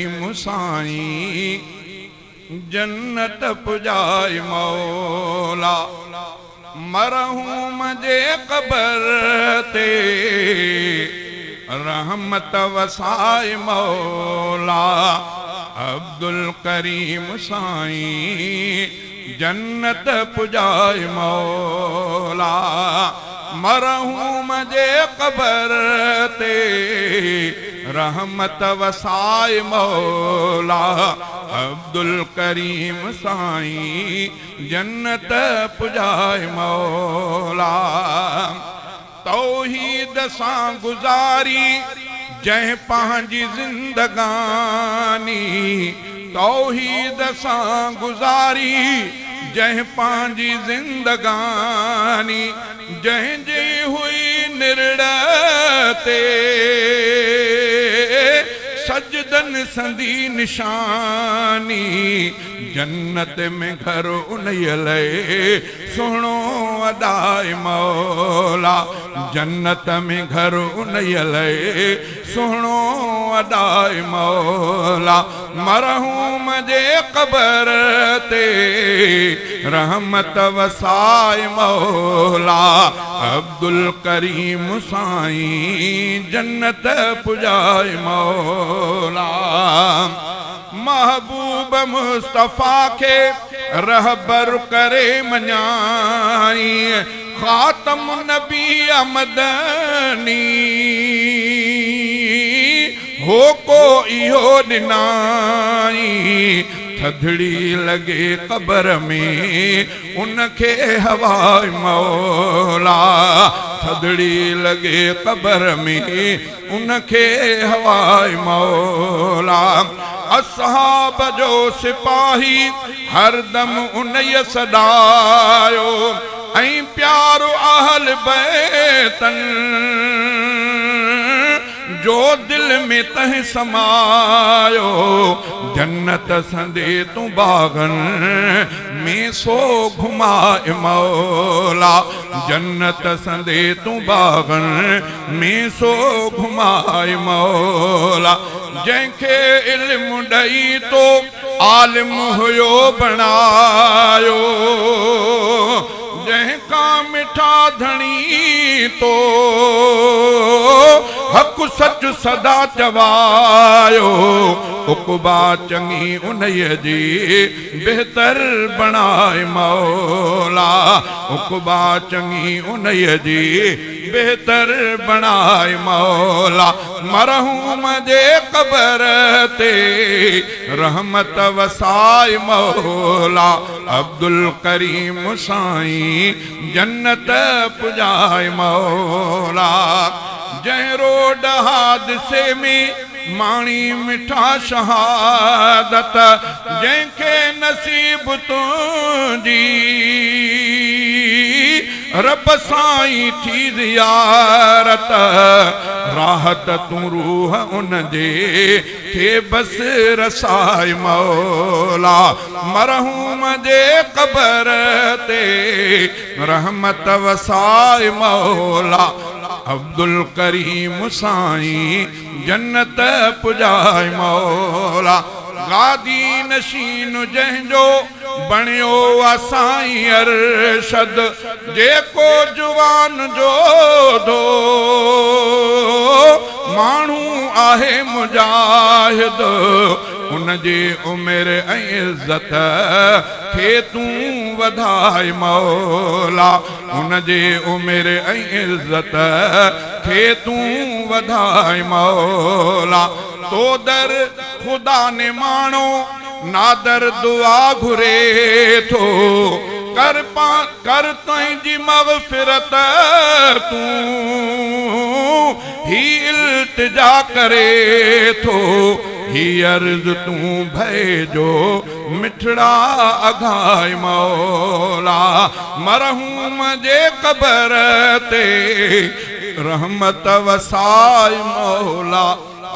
मुसाई जन्नत पुजाई मौला मरहूं मजे कबर ते रहमत वसाई मौला अब्दुल करीम साईं जन्नत पुजाई मौला मरहूं मजे कबर ते रहमत वसाए मौला अब्दुल करीम साईं जन्नत पुजाए मौला तौहीद सां गुजारी जंहिं पंहिंजी ज़िंदगानी तौहीद सां गुजारी जंहिं पंहिंजी ज़िंदगानी जंहिंजी हुई निरड़ ते सजदन संदी निशानी जन्नत में घर उनयले सुनो अदाए मौला जन्नत में घर उनयले सुनो अदाए मौला मरहूं मजे कबर ते रहमत वसाए मौला अब्दुल करीम साईं जन्नत पुजाए मौला महबूब मुस्तफ़ा के रहबर करे मञाई खातम नबी अमदनी हो को इहो ॾिनाई थधड़ी लगे कबर में उनखे हवाए मौला थधड़ी लगे कबर में उनखे हवाए मौला असहाब जो सिपाही हरदम उनय सदायो ऐं प्यारो अहल बैतन जो दिल में तह समायो जन्नत संदे तू बागन में सो घुमाए मौला जन्नत संदे तू बागन में सो घुमाए मौला जंहिंखे इल्म ॾई तो आलिम हुयो बणायो जंहिंका मिठा धणी तो हक सच सदा चवायो उकबा चंगी उनय जी बेहतर बनाए मौला उकबा चंगी उनय जी बेहतर बनाए मौला मरहूं मजे कबर ते रहमत वसाए मौला अब्दुल करीम साईं जन्नत पुजाए मौला जंहिं रोड हादसे में माणी मिठा शहादत जंहिंखे नसीब तुंहिंजी रब साईं थी ज़ियारत राहत तू रूह उन जे खे बस रसाए मौला मरहूं मजे कबर ते रहमत वसाए मौला अब्दुल करीम साईं जन्नत पुजाए मौला गादी नशीन जंहिंजो बणियो साईं अरशद जेको जुवान जो दो माण्हू आहे मुजाहिद उनजे उमिरि ऐं इज़्ज़त खे तूं वधाए मौला उनजे उमिरि ऐं इज़्ज़त खे तूं वधाए मौला तो दर खुदा ने माणो नादर दुआ घुरे थो कर तुंहिंजी मग़फ़िरत तूं ही इल्तिजा करे थो ही अर्ज़ तूं भेजो मिठड़ा अघाए मौला मरहूं मजे कबर ते रहमत वसाए मौला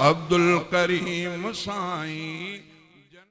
अब्दुल करीम साईं।